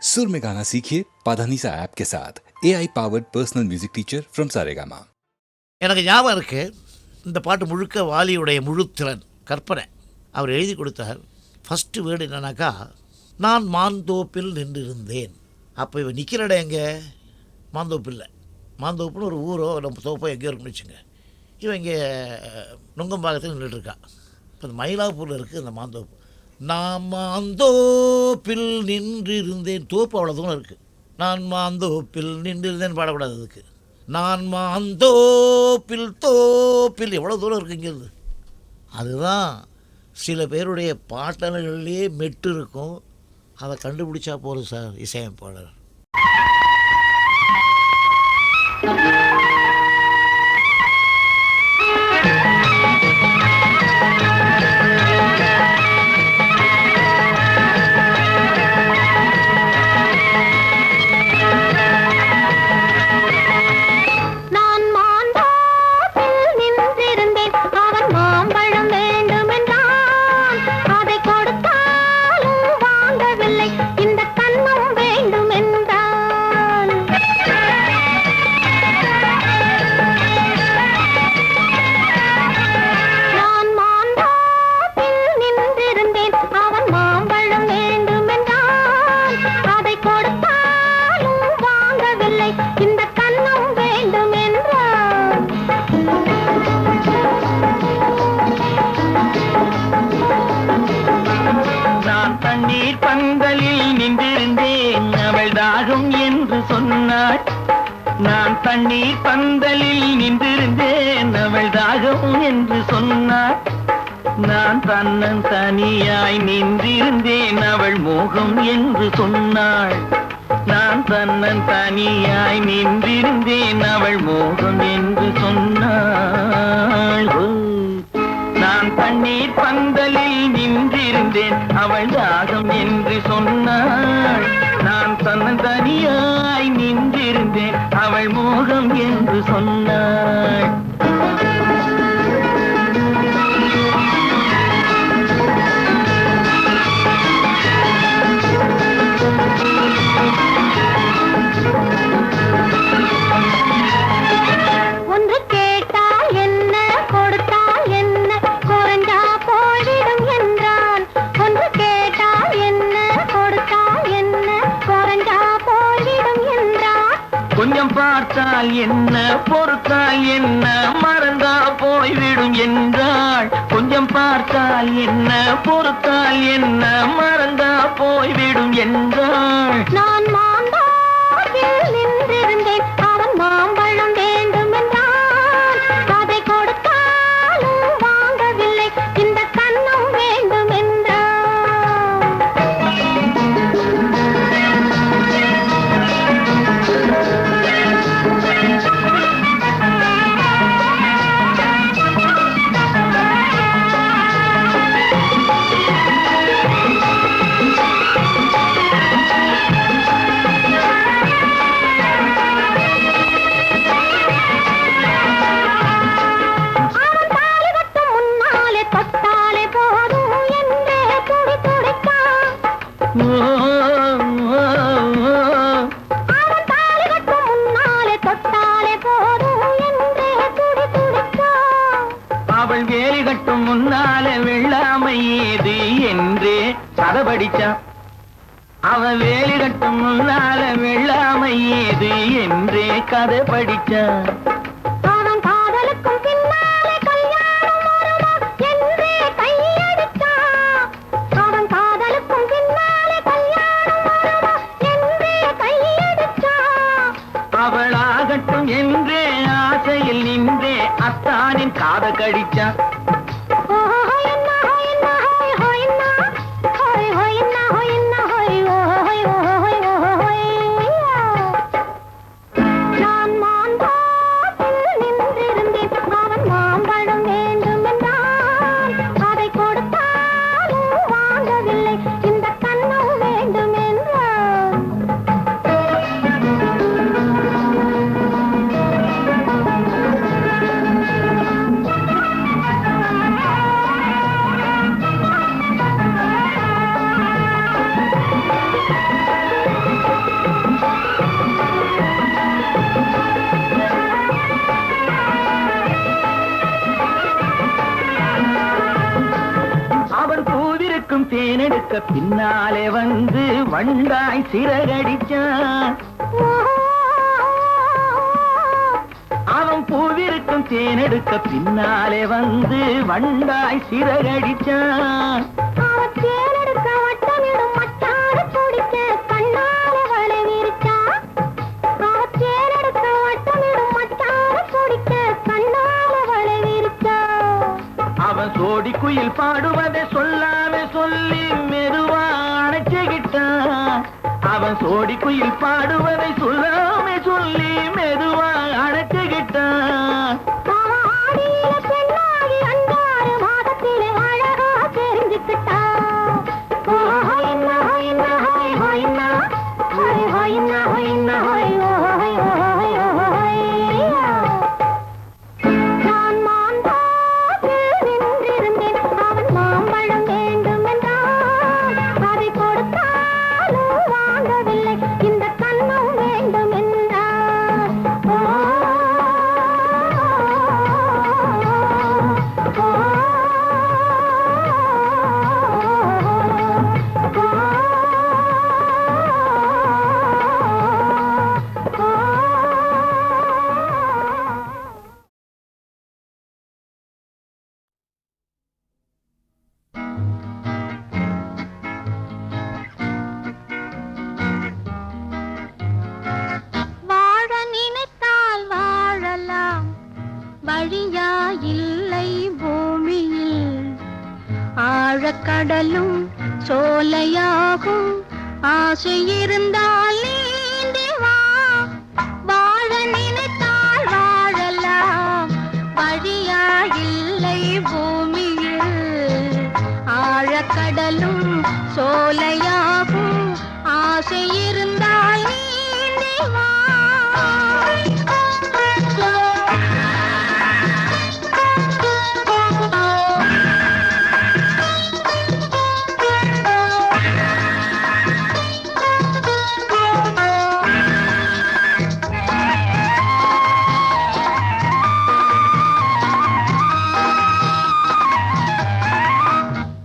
सुर में गाना सीखिए पाधानीसा ऐप के साथ AI powered personal music teacher from Saregama. எனக்கு ஞாபகம் இருக்கு, இந்த பாட்டு முழுக்க வாலியுடைய முழுத்திறன் கற்பனை. அவர் எழுதி கொடுத்தார். ஃபஸ்ட்டு வேர்டு என்னன்னாக்கா, நான் மாந்தோப்பில் நின்றிருந்தேன். அப்போ இவன் நிற்கிற இடம் எங்கே? மாந்தோப்பில்லை. மாந்தோப்புன்னு ஒரு ஊரோ நம்ம தோப்போ எங்கேயோ இருக்குன்னு வச்சுங்க. இவன் இங்கே நுங்கம்பாக்கத்தில் நின்றுட்டுருக்கான். இப்போ இந்த மயிலாப்பூரில் இருக்குது இந்த மாந்தோப்பு. நான் மாந்தோப்பில் நின்றிருந்தேன். தோப்பு அவ்வளோ தூரம் இருக்குது. நான் மாந்தோப்பில் நின்றிருந்தேன் பாடக்கூடாது. அதுக்கு நான் மாந்தோப்பில் தோப்பில் எவ்வளோ தூரம் இருக்குது இங்கேருந்து. அதுதான் சில பேருடைய பாட்டல்கள்லேயே மெட்டு இருக்கும். அதை கண்டுபிடிச்சா போதும் சார் இசையமைப்பாளர். நான் தண்ணீர் பந்தலில் நின்றிருந்தேன், அவள் தாகம் என்று சொன்னாள். நான் தன்னன் தனியாய் நின்றிருந்தேன், அவள் மோகம் என்று சொன்னாள். நான் தன்னன் தனியாய் நின்றிருந்தேன், அவள் மோகம் என்று சொன்னாள். நான் தண்ணீர் பந்தலில் நின்றிருந்தேன், அவள் தாகம் என்று சொன்னாள். நான் தன்னன் தனியாய் நின்றிருந்தேன், அவள் மோகம் என்று சொன்னாள். ஒன்று கேட்டால் என்ன, கொடுத்தால் என்ன, குறைஞ்சா போய்விடும் என்றான். ஒன்று கேட்டால் என்ன, கொடுத்தால் என்ன, குறைஞ்சா போய்விடும் என்றான். கொஞ்சம் பார்த்தால் என்ன, பொறுத்தால் என்ன, மறந்தா போய்விடும் என்றாள். கொஞ்சம் பார்த்தால் என்ன, பொறுத்தால் என்ன, மறந்தா போய்விடும் என்றாள். நான் மாந்தோப்பில் நின்றிருந்தேன், அவன் மாம்பழம் வேண்டும் என்றான். அதை கொடுத்தாலும் வாங்கவில்லை, இந்த கன்னம் வேண்டும் என்றான். அவள் வேலி கட்டும் முன்னாலே வெள்ளாமை ஏது என்றே கதை படிச்சான். அவள் வேலி கட்டும் முன்னாலே வெள்ளாமை ஏது என்றே கதை படிச்சான். அவன் காதலுக்கும் பின்னாலே கல்யாணம் வருமா என்றே கையடிச்சான். அவன் காதலுக்கும் பின்னாலே கல்யாணம் வருமா என்றே கையடிச்சான். அவளாகட்டும் என்றே ஆசையில் நின்றே அத்தானின் காத கடிச்சான். நான் மாந்தோப்பில் நின்றிருந்தேன், அவன் மாம்பழம் வேண்டும் என்றான். அதை கொடுத்தாலும் வாங்கவில்லை, இந்த கன்னம் வேண்டும் என்றான். தேனெடுக்க பின்னாலே வந்து வண்டாய் சிறகடிச்சான். அவன் பூவிருக்கும் தேனெடுக்க பின்னாலே வந்து வண்டாய் சிறகடிச்சான். தேனெடுக்க வட்டமிடும் மட்டார பிடிக்க கண்ணாலே வலை விரிச்சான். தேனெடுக்க வட்டமிடும் மட்டார பிடிக்க கண்ணாலே வலை விரிச்சான். அவன் சோடி குயில் பாடுவதை சொல்லாம சொல்லி மெதுவா அணைச்சுக்கிட்டான். அவன் சோடி குயில் பாடுவதை சொல்லாம சொல்லி மெதுவா அணைச்சுக்கிட்டான். ஆடியில பெண்ணாகி 5 மாதத்திலே அழகா தெரிஞ்சுக்கிட்டான். நான் மாந்தோப்பில் நின்றிருந்தேன். அவன் மாம்பழம் வேண்டும் என்றான். அதை கொடுத்தாலும் வாங்கவில்லை. இந்த கன்னம் வேண்டும் என்றான். வாழ நினைத்தால் வாழலாம், வழியா இல்லை பூமியில். ஆழக்கடலும் சோலையாகும், ஆசை இருந்தால் நீந்தி வா. வாழ நினைத்தால் வாழலாம், வழியா இல்லை பூமியில். ஆழக்கடலும் சோலையாகும், ஆசை இருந்தால் நீந்தி வா.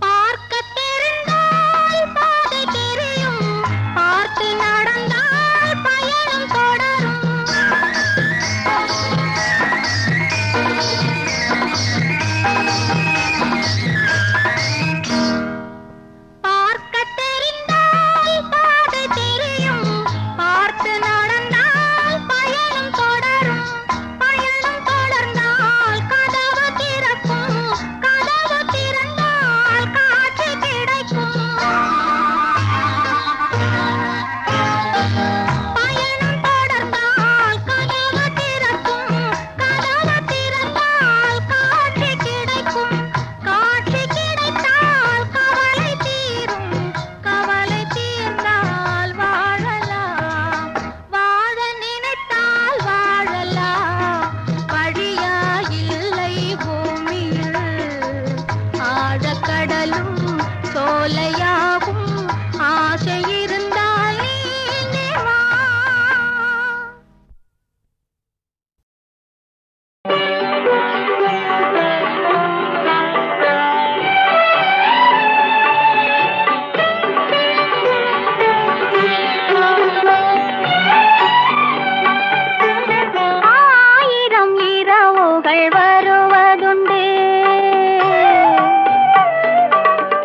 பார்க்கத் தெரிந்தால் பாதை தெரியும், பார்த்து நடந்தால் பயணம் தொடரும். பார்க்கத் தெரிந்தால் பாதை தெரியும், பார்த்து நடந்தால் பயணம் தொடரும். பயணம் தொடர்ந்தால் கதவு திறக்கும், கதவு திறந்தால் காட்சி கிடைக்கும். பயணம் தொடர்ந்தால் கதவு திறக்கும், கதவு திறந்தால் காட்சி கிடைக்கும். காட்சி கிடைத்தால் கவலை தீரும், கவலை தீர்ந்தால் வாழலாம். வாழ நினைத்தால் வாழலாம், வழியா இல்லை பூமியில். ஆழக்கடலும் சோலையாகும், ஆசை இருந்தால் நீந்தி வா. ஆயிரம் இரவுகள் வருவதுண்டு,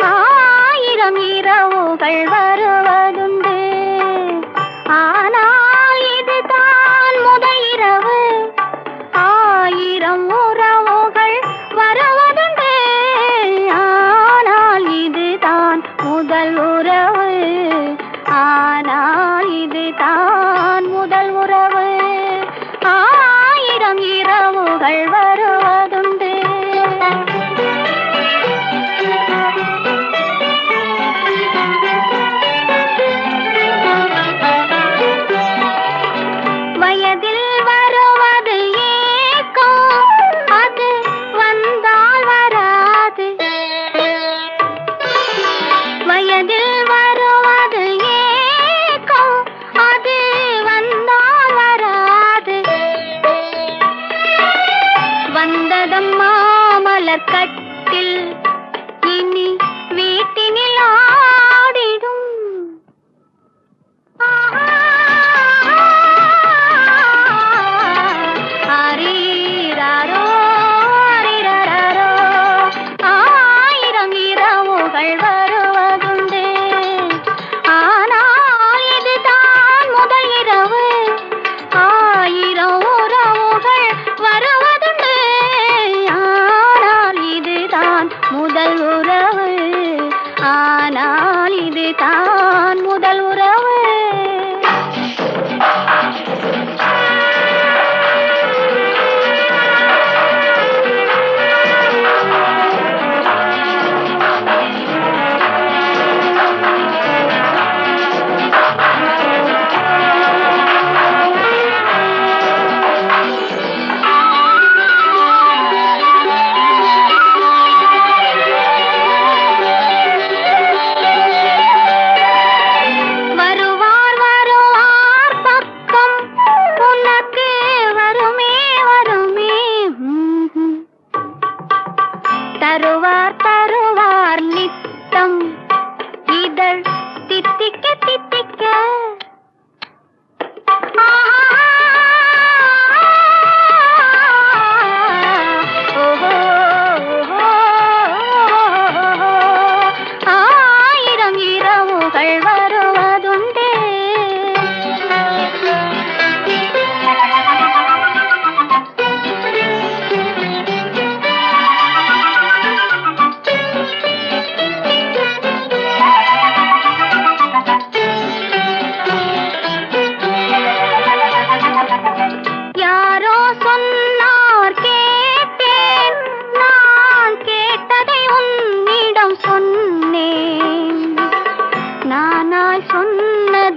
ஆயிரம் இரவுகள் வருவதுண்டு. ஆனால் இதுதான் முதல் இரவு. ஆயிரம் உறவுகள் வருவதுண்டு, ஆனால் இதுதான் முதல் உறவு. ஆனால் இதுதான் முதல் உறவு. ஆயிரம் இரவுகள் வருவதுண்டு. வயதில் வருவது ஏக்கம், அது வந்தால் வராது. வயதில் வருவது ஏக்கம், அது வந்தால் வராது. வந்ததம்மா மலர்கட்டில், இனி வீட்டினில்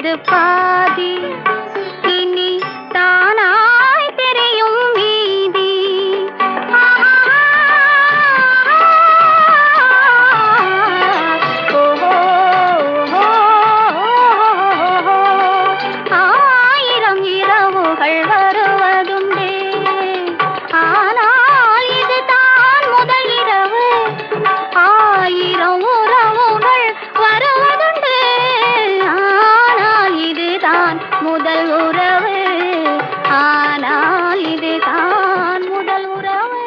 இது பாதி, இனி தானாய் தெரியும் மீதி. ஆயிரம் இரவுகள் வருவதுண்டே, ஆனால் இதுதான் முதல் இரவு. ஆயிரம் உறவுகள் வருவதுண்டு, ஆனால் இதுதான் முதல் உறவு. ஆனால் இதுதான் முதல் உறவு.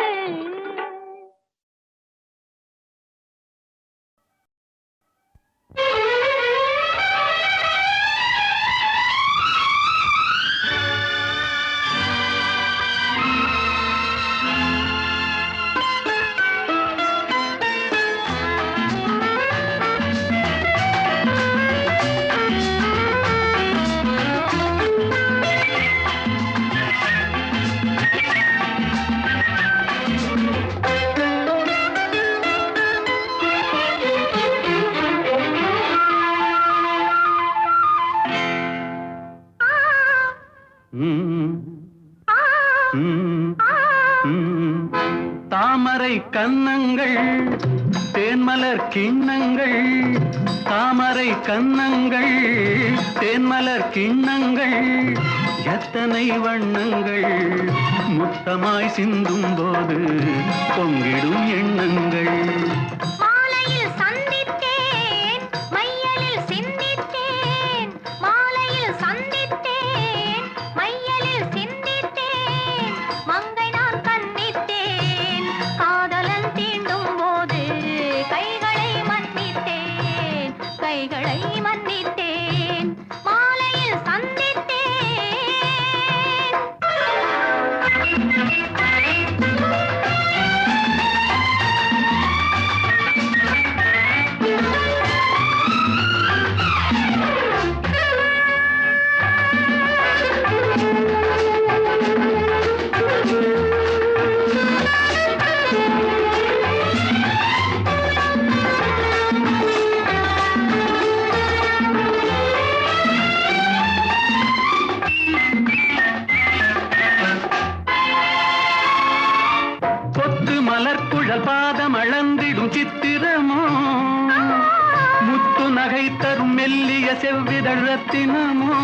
தாமரை கன்னங்கள் தேன்மலர் கிண்ணங்கள், தாமரை கன்னங்கள் தேன்மலர் கிண்ணங்கள், எத்தனை வண்ணங்கள் முத்தமாய் சிந்தும் போது பொங்கிடும் எண்ணங்கள். மாலையில் சந்தித்தேன், மையலில் சிந்தித்தேன். மாலையில் சந்தித்தேன், மையலில் சிந்தித்தேன். மங்கை நான் கண்ணித்தேன், காதலன் தீண்டும் போது கைகளை மன்னித்தேன், கைகளை மன்னித்தேன். மாலையில் சந்தித்தேன். கொத்து மலர்குழல் பாதம் அளந்திடும் சித்திரமோ, முத்து நகை தரும் மெல்லிய செவ்விதழ் ரத்தினமோ.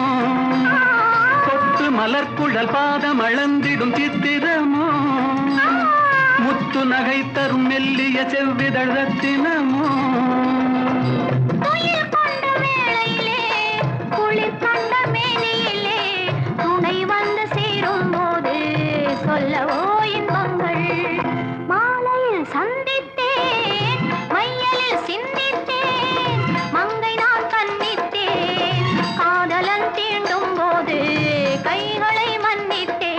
கொத்து மலர்குழல் பாதம் அளந்திடும் சித்திரமோ, முத்து நகை தரும் மெல்லிய செவ்விதழ் ரத்தினமோ. துயில் கொண்ட வேளையிலே, குளிர் கண்ட மேனியிலே, துணை வந்து சேரும் போது சொல்லவோ இன்பங்கள். மாலையில் சந்தித்தேன், மையலில் சிந்தித்தேன். மங்கை நான் கண்ணித்தேன், காதலன் தீண்டும் போது கைகளை மன்னித்தேன்.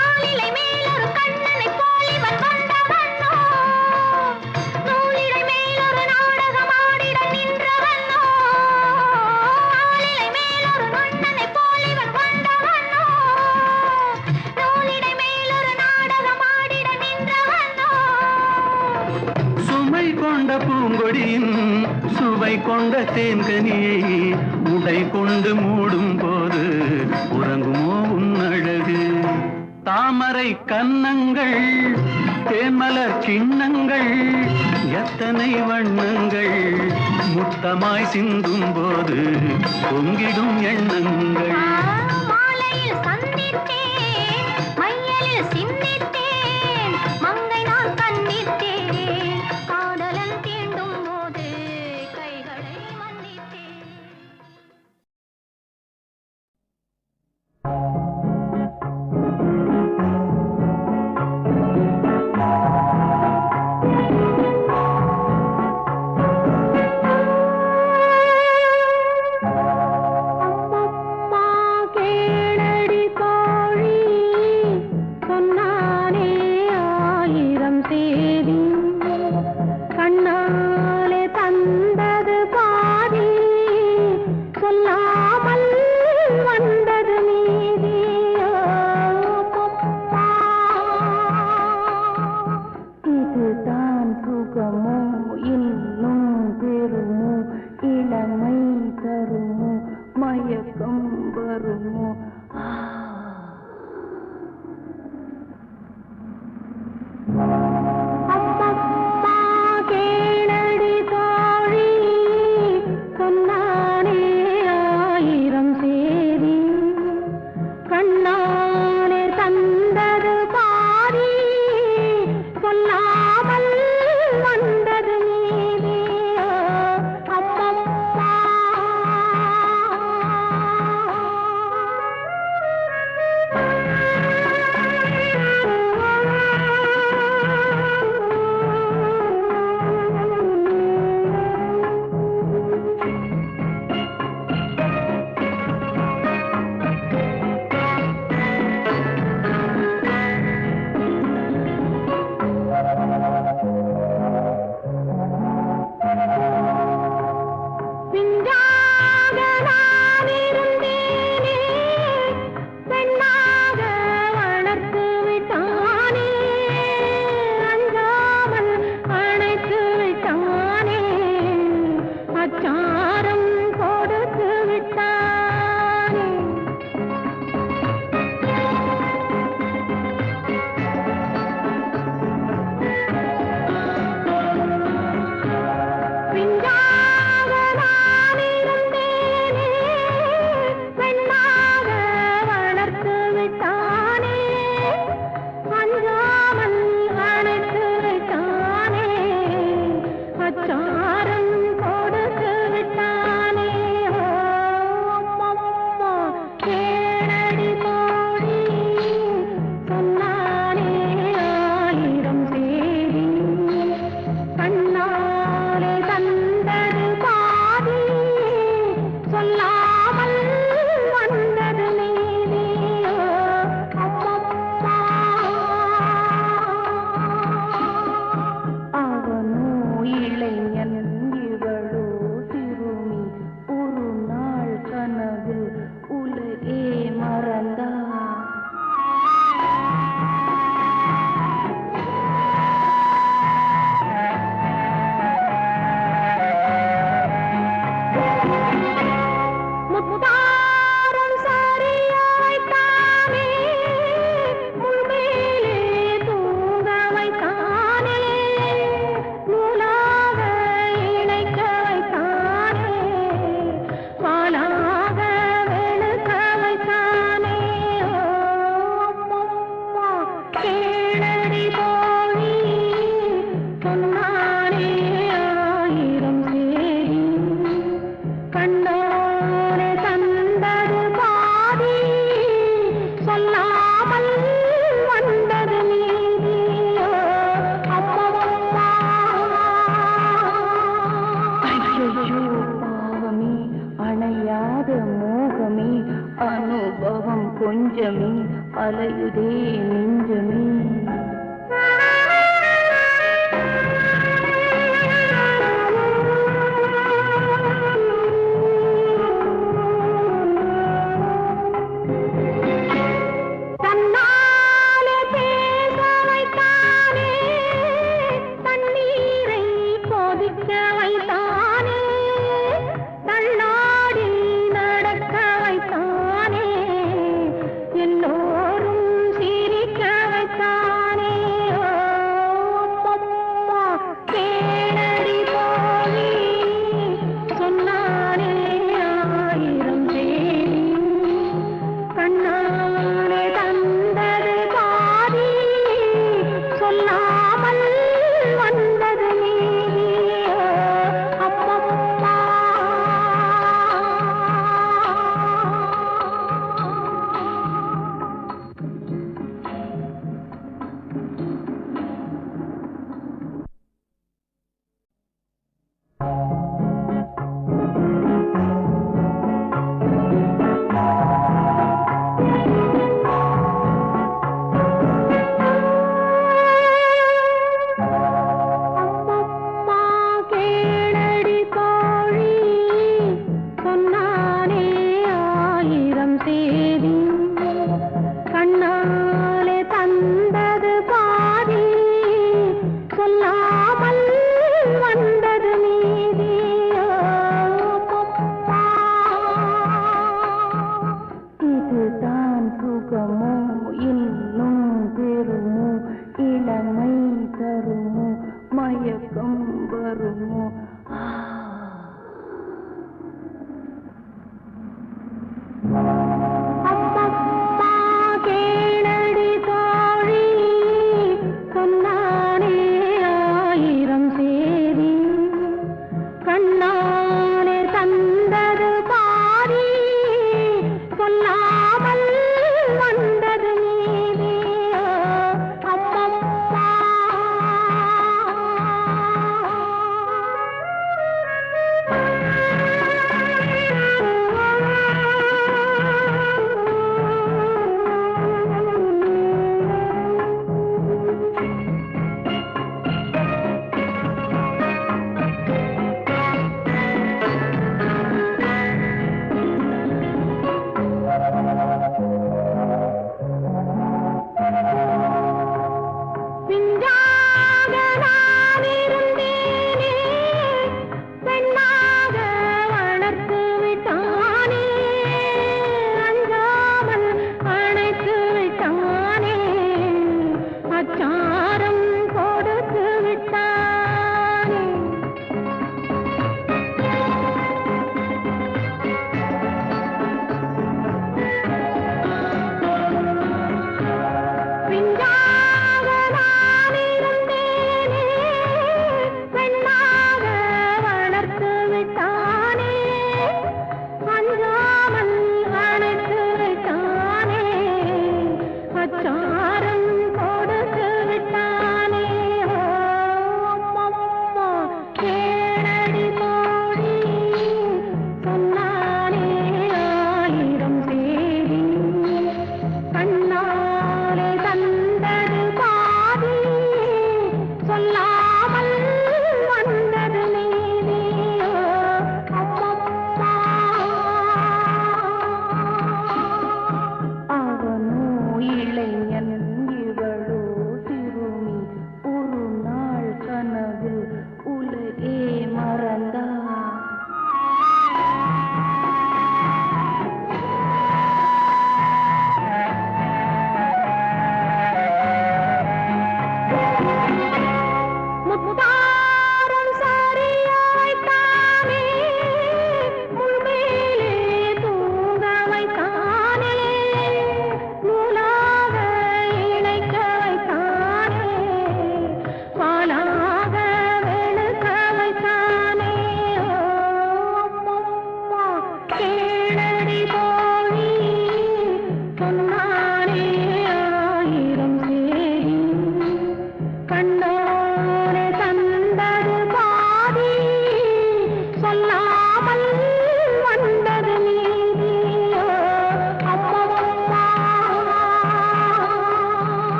ஆலிலை மேலொரு கண்ணனைப் போல் இவன் வந்தவனோ, நூலிழை மேலொரு நாடகம் ஆடிட நின்றவனோ. ஆலிலை மேலொரு நொண்ணனைப் போல் இவன் வந்தவனோ, நூலிழை மேலொரு நாடகம் ஆடிட நின்றவனோ. சுமை கொண்ட பூங்கொடியின் சுவை கொண்ட தேன்கனியை உடை கொண்டு மூடும் போது உறங்குமோ உன் அழகு. தாமரை கன்னங்கள் தேன்மலர் கிண்ணங்கள், எத்தனை வண்ணங்கள் முத்தமாய் சிந்தும் போது பொங்கிடும் எண்ணங்கள். மாலையில் சந்தித்தேன், மையலில் சிந்தித்தேன். மங்கை நான் கண்ணித்தேன், காதலன் தீண்டும் போது கைகளை மன்னித்தேன். கண்ணோரே தந்தது பாதி சொல்லாமல் வந்தது நீதியோ அம்மம்மா. ஐயோ பாவமே அணையாத மோகமே அனுபவம் கொஞ்சமே அலையுதே நெஞ்சமே. தன்னாலே பேச வைத்தானே தண்ணீரை கொதிக்க வைத்தானே தள்ளாடி நடக்க வைத்தானே எல்லோரும் சிரிக்க வைத்தானே.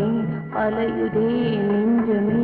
மோகமே அலையுதே நெஞ்சமே